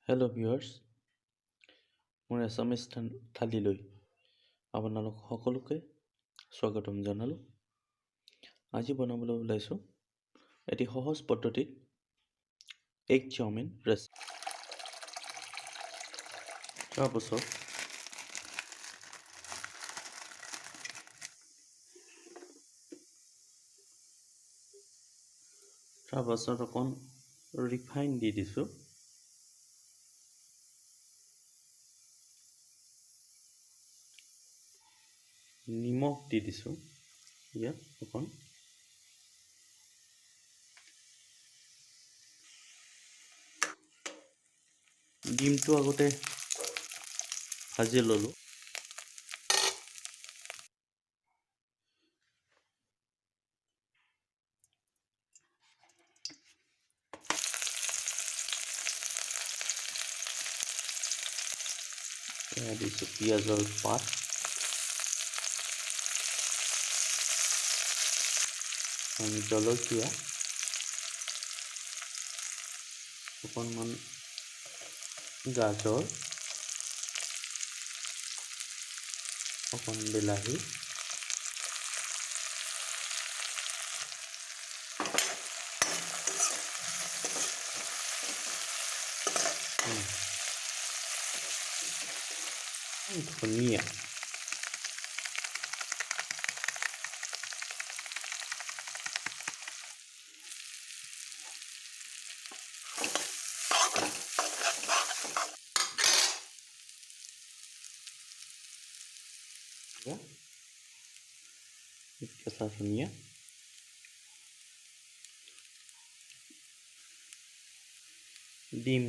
Hello' viewers, মোৰ এছামিছ থালিলৈ আপোনালোক সকলোকে স্বাগতম জনালোঁ। আজি বনাবলৈ ওলাইছোঁ এটি সহজ পদ্ধতিত এগ চাওমিন ৰেচিপি। তাৰপাছত অকণ ৰিফাইন দি দিছোঁ। নিমখ দি দিছোঁ ইয়াত অকণ। ডিমটো আগতে ভাজি ল'লোঁ। দিছোঁ পিঁয়াজৰ পাত, জলকীয়া, অকণমান গাজৰ, অকণ বিলাহী, ধনিয়া, কেঁচা ধনিয়া, ডিম